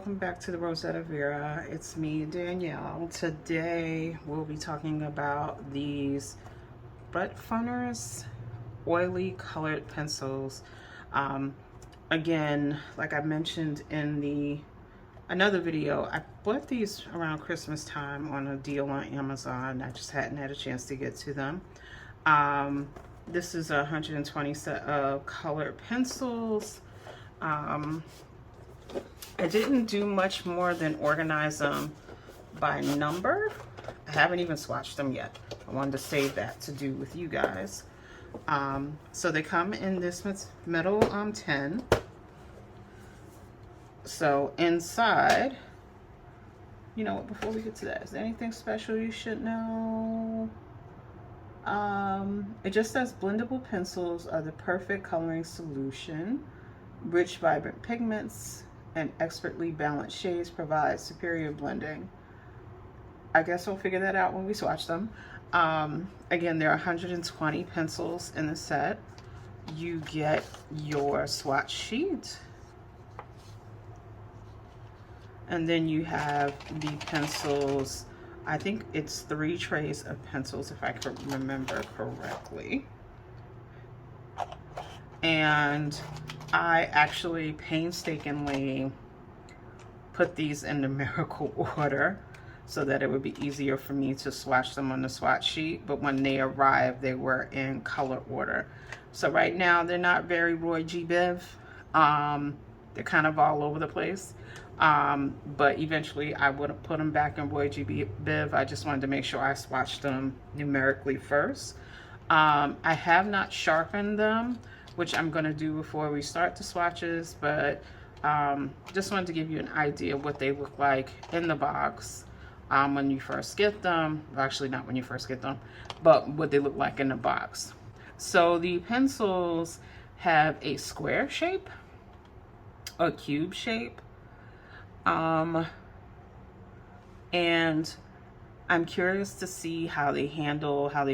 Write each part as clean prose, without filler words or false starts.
welcome back to the Rosetta Vera. It's me, Danielle. Today we'll be talking about these Brutfuners oily colored pencils. Again, like I mentioned in another video, I bought these around Christmas time on a deal on Amazon. I just hadn't had a chance to get to them. This is a 120 set of colored pencils. I didn't do much more than organize them by number. I haven't even swatched them yet. I wanted to save that to do with you guys. So they come in this metal 10. So inside, you know what, before we get to that, is there anything special you should know? It just says blendable pencils are the perfect coloring solution. Rich, vibrant pigments and expertly balanced shades provide superior blending. I guess we'll figure that out when we swatch them. Again, there are 120 pencils in the set. You get your swatch sheet. And then you have the pencils. I think it's 3 trays of pencils, if I could remember correctly. And I actually painstakingly put these in numerical order so that it would be easier for me to swatch them on the swatch sheet. But when they arrived, they were in color order. So right now, they're not very Roy G. Biv. They're kind of all over the place. But eventually, I would put them back in Roy G. Biv. I just wanted to make sure I swatched them numerically first. I have not sharpened them, which I'm going to do before we start the swatches, but just wanted to give you an idea of what they look like in the box when you first get them. Actually, not when you first get them, but what they look like in the box. So the pencils have a square shape, a cube shape, and I'm curious to see how they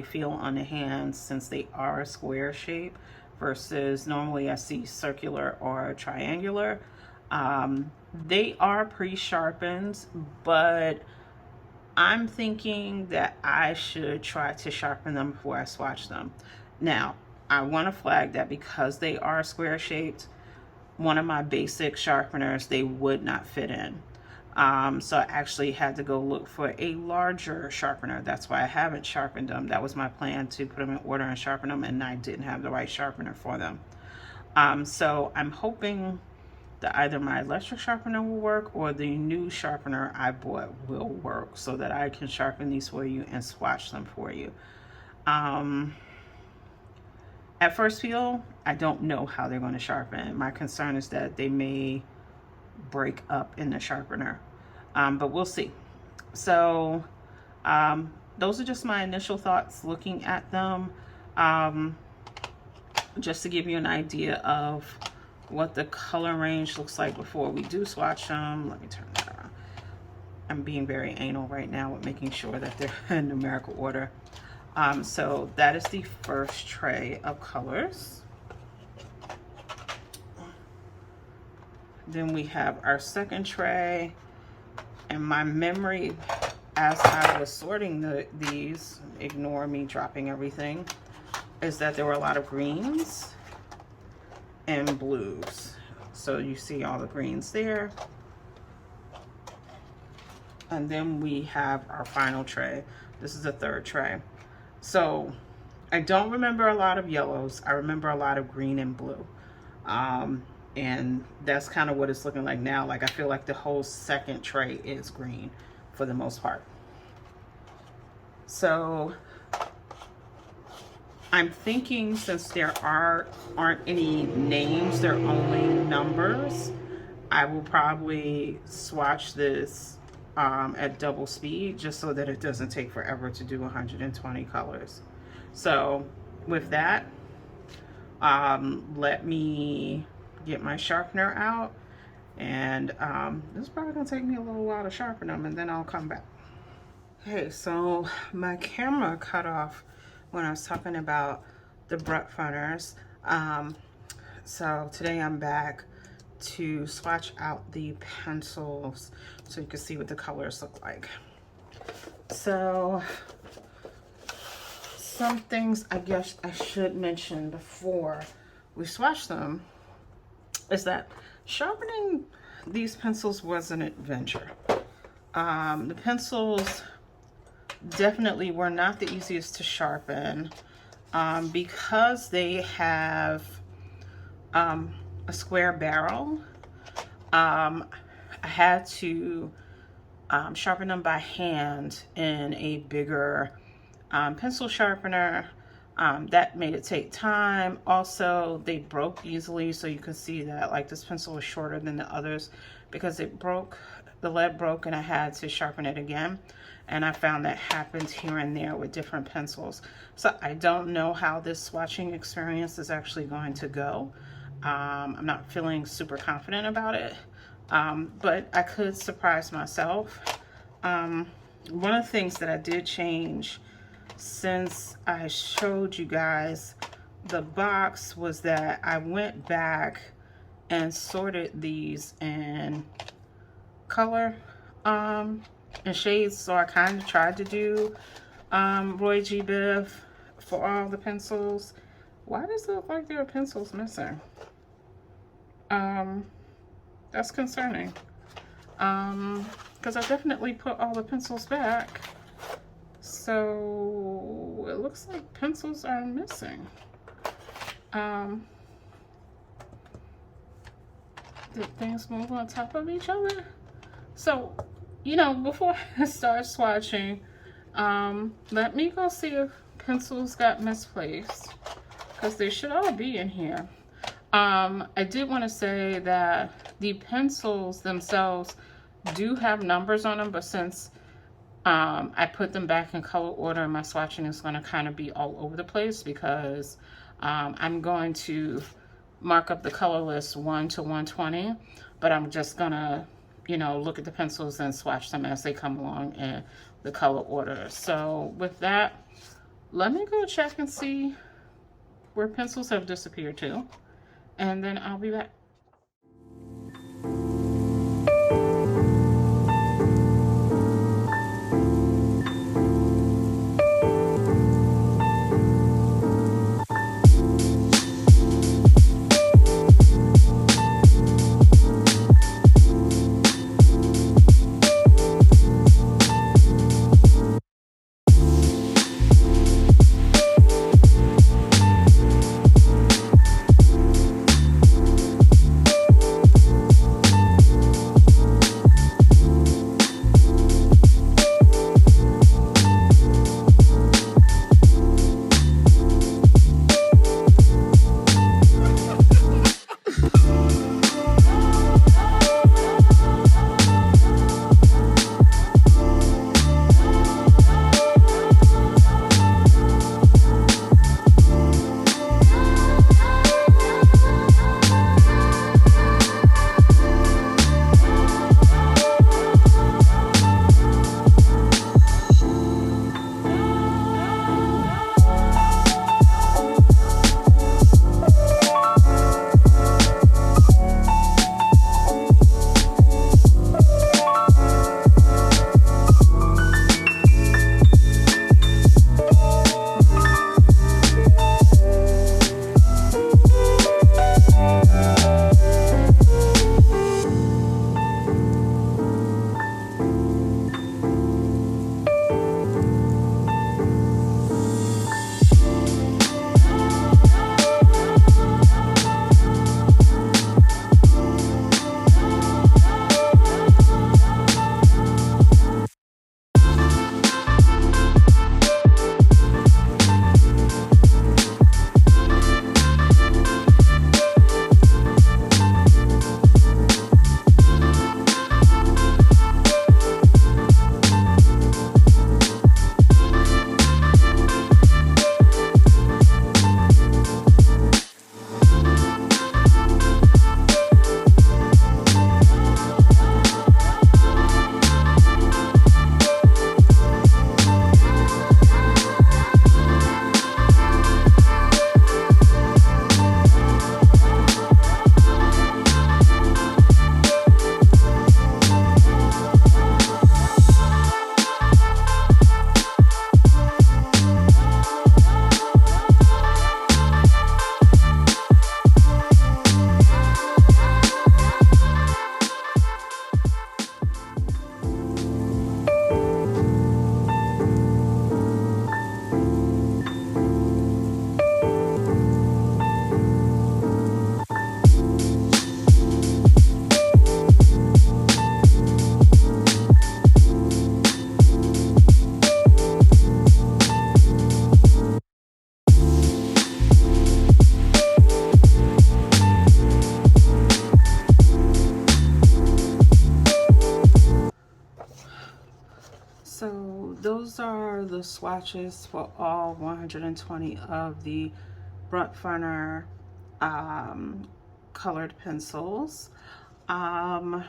feel on the hands, since they are a square shape versus normally I see circular or triangular. They are pre-sharpened, but I'm thinking that I should try to sharpen them before I swatch them. Now, I want to flag that because they are square shaped, one of my basic sharpeners, they would not fit in. So I actually had to go look for a larger sharpener. That's why I haven't sharpened them. That was my plan, to put them in order and sharpen them, and I didn't have the right sharpener for them. So I'm hoping that either my electric sharpener will work or the new sharpener I bought will work, so that I can sharpen these for you and swatch them for you. At first feel, I don't know how they're going to sharpen. My concern is that they may break up in the sharpener, but we'll see. So those are just my initial thoughts looking at them, just to give you an idea of what the color range looks like before we do swatch them. Let me turn that around. I'm being very anal right now with making sure that they're in numerical order. So that is the first tray of colors. Then we have our second tray, and my memory as I was sorting these, ignore me dropping everything, is that there were a lot of greens and blues. So you see all the greens there. And then we have our final tray. This is the third tray. So I don't remember a lot of yellows. I remember a lot of green and blue. And that's kind of what it's looking like now. Like, I feel like the whole second tray is green for the most part. So I'm thinking, since there aren't any names, they're only numbers, I will probably swatch this at double speed, just so that it doesn't take forever to do 120 colors. So with that, let me get my sharpener out, and this is probably gonna take me a little while to sharpen them, and then I'll come back. Okay, so my camera cut off when I was talking about the Brutfuners. So today I'm back to swatch out the pencils so you can see what the colors look like. So some things I guess I should mention before we swatch them is that sharpening these pencils was an adventure. The pencils definitely were not the easiest to sharpen because they have a square barrel. I had to sharpen them by hand in a bigger pencil sharpener. That made it take time. Also, they broke easily, so you can see that like this pencil was shorter than the others because it broke, the lead broke, and I had to sharpen it again. And I found that happens here and there with different pencils. So I don't know how this swatching experience is actually going to go. I'm not feeling super confident about it, but I could surprise myself. One of the things that I did change since I showed you guys the box was that I went back and sorted these in color and shades. So I kind of tried to do Roy G. Biv for all the pencils. Why does it look like there are pencils missing? That's concerning. Because I definitely put all the pencils back. So it looks like pencils are missing. Did things move on top of each other? So, you know, before I start swatching, let me go see if pencils got misplaced, because they should all be in here. I did want to say that the pencils themselves do have numbers on them, but since I put them back in color order, my swatching is going to kind of be all over the place because I'm going to mark up the color list 1 to 120, but I'm just going to, you know, look at the pencils and swatch them as they come along in the color order. So with that, let me go check and see where pencils have disappeared to, and then I'll be back. the swatches for all 120 of the Brutfuner colored pencils. I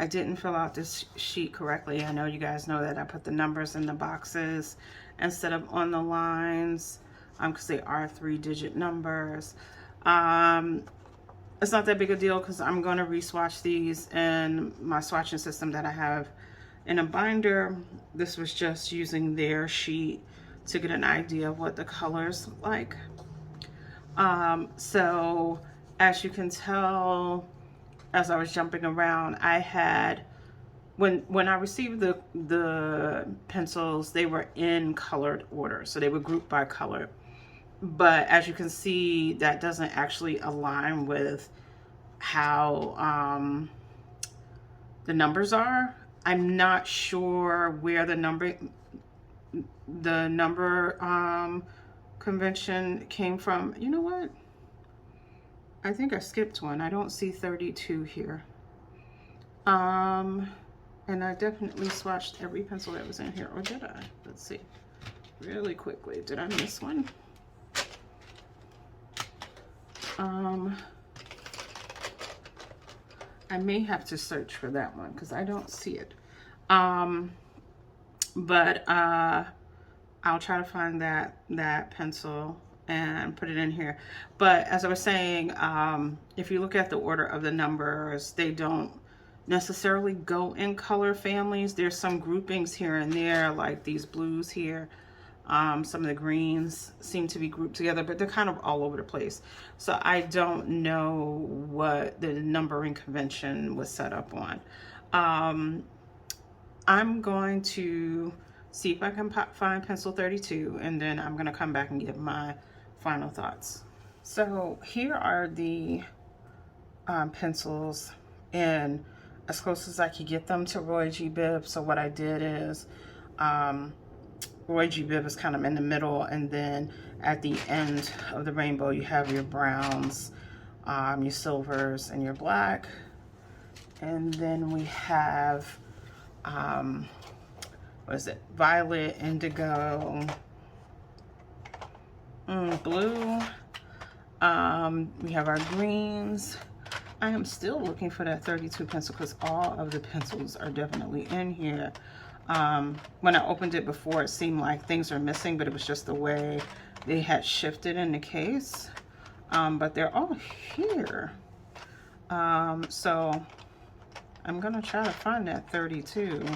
didn't fill out this sheet correctly. I know you guys know that I put the numbers in the boxes instead of on the lines, because they are 3-digit numbers. It's not that big a deal because I'm going to re-swatch these in my swatching system that I have in a binder. This was just using their sheet to get an idea of what the colors look like. So as you can tell, as I was jumping around, I had, when I received the pencils, they were in colored order, so they were grouped by color. But as you can see, that doesn't actually align with how the numbers are. I'm not sure where the number convention came from. You know what? I think I skipped one. I don't see 32 here. And I definitely swatched every pencil that was in here. Or did I? Let's see. Really quickly. Did I miss one? I may have to search for that one because I don't see it. But I'll try to find that pencil and put it in here. But as I was saying, if you look at the order of the numbers, they don't necessarily go in color families. There's some groupings here and there, like these blues here. Some of the greens seem to be grouped together, but they're kind of all over the place. So I don't know what the numbering convention was set up on. I'm going to see if I can find pencil 32, and then I'm going to come back and give my final thoughts. So here are the pencils in as close as I could get them to Roy G. Biv. So what I did is, Roy G. Biv is kind of in the middle, and then at the end of the rainbow you have your browns, your silvers, and your black. And then we have, what is it, violet, indigo, blue. We have our greens. I am still looking for that 32 pencil because all of the pencils are definitely in here. When I opened it before, it seemed like things are missing, but it was just the way they had shifted in the case. But they're all here. So I'm gonna try to find that 32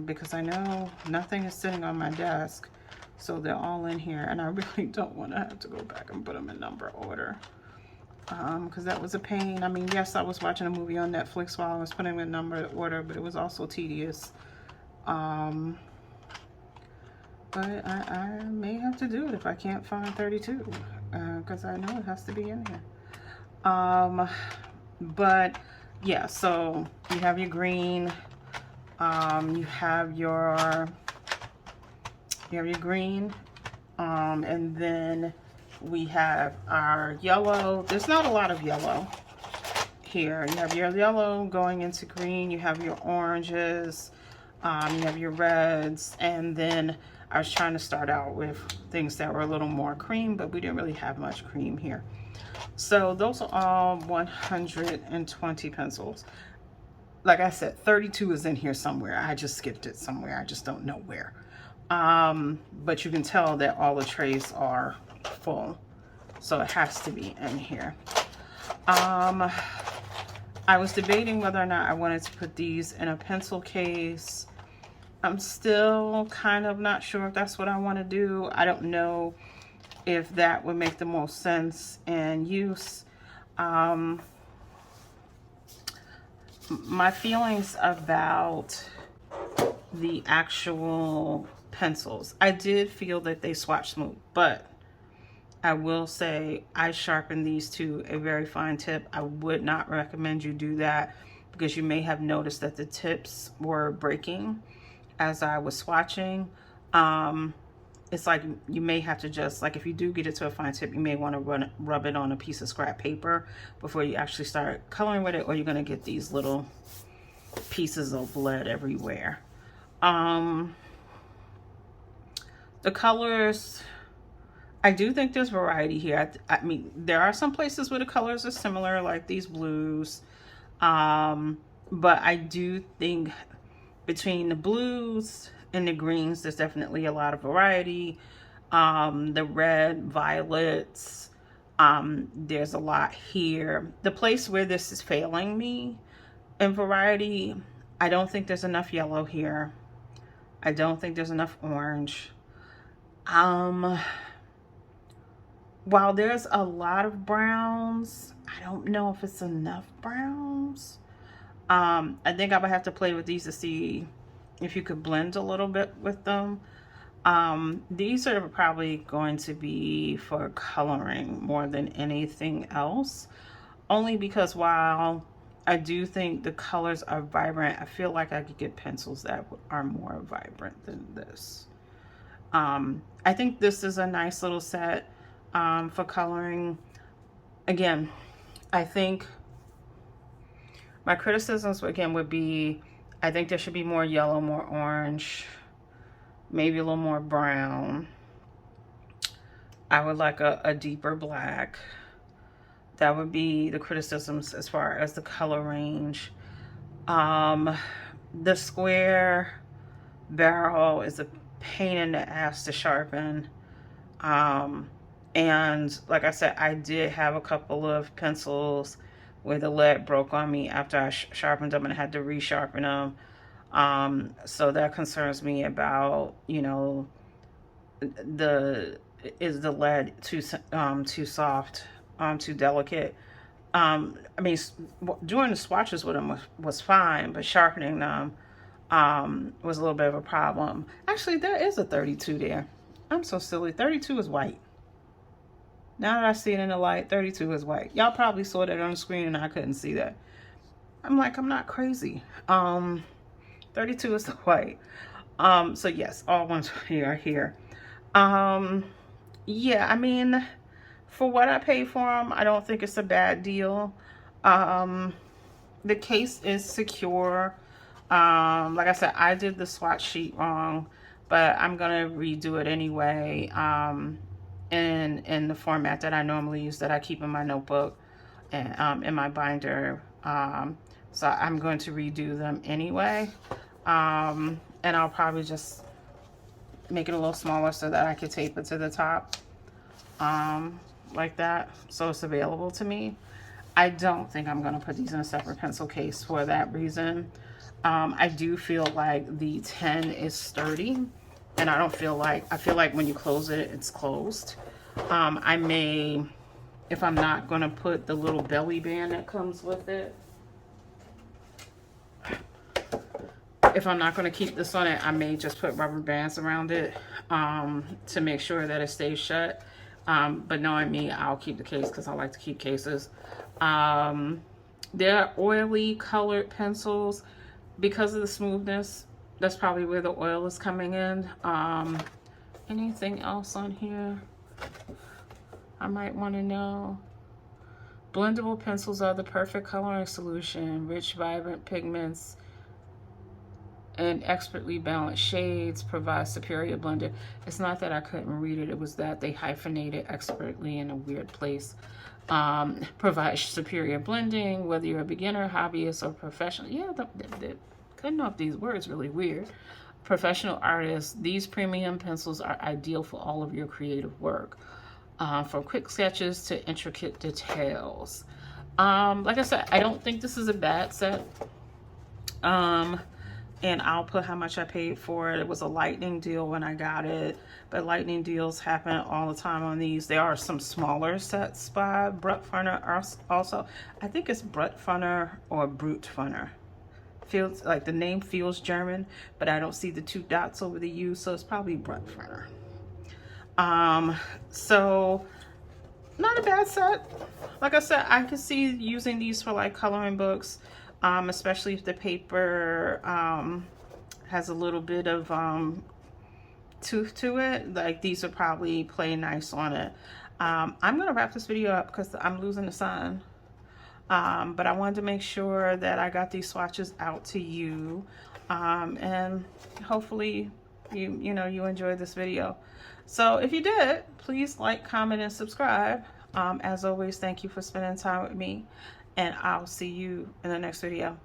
because I know nothing is sitting on my desk. So they're all in here, and I really don't want to have to go back and put them in number order. Because that was a pain. I mean, yes, I was watching a movie on Netflix while I was putting them in number order, but it was also tedious. But I may have to do it if I can't find 32, because I know it has to be in here. But yeah, so you have your green, you have your green, and then we have our yellow. There's not a lot of yellow here. You have your yellow going into green, you have your oranges, you have your reds, and then I was trying to start out with things that were a little more cream, but we didn't really have much cream here. So those are all 120 pencils. Like I said, 32 is in here somewhere. I just skipped it somewhere. I just don't know where. But you can tell that all the trays are full, so it has to be in here. I was debating whether or not I wanted to put these in a pencil case. I'm still kind of not sure if that's what I want to do. I don't know if that would make the most sense and use. My feelings about the actual pencils, I did feel that they swatch smooth, but I will say I sharpened these to a very fine tip. I would not recommend you do that because you may have noticed that the tips were breaking as I was swatching. It's like you may have to just, like, if you do get it to a fine tip, you may want to rub it on a piece of scrap paper before you actually start coloring with it, or you're going to get these little pieces of lead everywhere. The colors, I do think there's variety here. I mean, there are some places where the colors are similar, like these blues. But I do think between the blues and the greens, there's definitely a lot of variety. The red, violets, there's a lot here. The place where this is failing me in variety, I don't think there's enough yellow here. I don't think there's enough orange. While there's a lot of browns, I don't know if it's enough browns. I think I would have to play with these to see if you could blend a little bit with them. These are probably going to be for coloring more than anything else. Only because while I do think the colors are vibrant, I feel like I could get pencils that are more vibrant than this. I think this is a nice little set for coloring. Again, I think my criticisms, again, would be, I think there should be more yellow, more orange, maybe a little more brown. I would like a deeper black. That would be the criticisms as far as the color range. The square barrel is a pain in the ass to sharpen. And like I said, I did have a couple of pencils where the lead broke on me after I sharpened them and I had to resharpen them. So that concerns me about, you know, is the lead too soft, too delicate. I mean, doing the swatches with them was fine, but sharpening them was a little bit of a problem. Actually, there is a 32 there. I'm so silly. 32 is white. Now that I see it in the light, 32 is white. Y'all probably saw that on the screen and I couldn't see that. I'm like, I'm not crazy. 32 is the white. So yes, all ones here are here. Yeah, I mean, for what I paid for them, I don't think it's a bad deal. The case is secure. Like I said, I did the swatch sheet wrong, but I'm gonna redo it anyway. In the format that I normally use, that I keep in my notebook and in my binder. So I'm going to redo them anyway. And I'll probably just make it a little smaller so that I could tape it to the top like that, so it's available to me. I don't think I'm going to put these in a separate pencil case for that reason. I do feel like the 10 is sturdy, and I feel like when you close it, it's closed. I may, if I'm not going to put the little belly band that comes with it, if I'm not going to keep this on it, I may just put rubber bands around it to make sure that it stays shut. But knowing me, I'll keep the case because I like to keep cases. They're oily colored pencils. Because of the smoothness, that's probably where the oil is coming in. Anything else on here I might want to know? Blendable pencils are the perfect coloring solution. Rich, vibrant pigments and expertly balanced shades provide superior blending. It's not that I couldn't read it. It was that they hyphenated expertly in a weird place. Provide superior blending, whether you're a beginner, hobbyist, or professional. Yeah, cutting off these words really weird. Professional artists, these premium pencils are ideal for all of your creative work. From quick sketches to intricate details. Like I said, I don't think this is a bad set. And I'll put how much I paid for it. It was a lightning deal when I got it, but lightning deals happen all the time on these. There are some smaller sets by Brutfuner also. I think it's Brutfuner or Brutfuner. Feels like the name feels German, but I don't see the 2 dots over the U, so it's probably Brutfuner. So not a bad set. Like I said, I could see using these for like coloring books. Especially if the paper has a little bit of tooth to it. Like these would probably play nice on it. I'm gonna wrap this video up because I'm losing the sun. But I wanted to make sure that I got these swatches out to you. And hopefully you enjoyed this video. So if you did, please like, comment, and subscribe. As always, thank you for spending time with me, and I'll see you in the next video.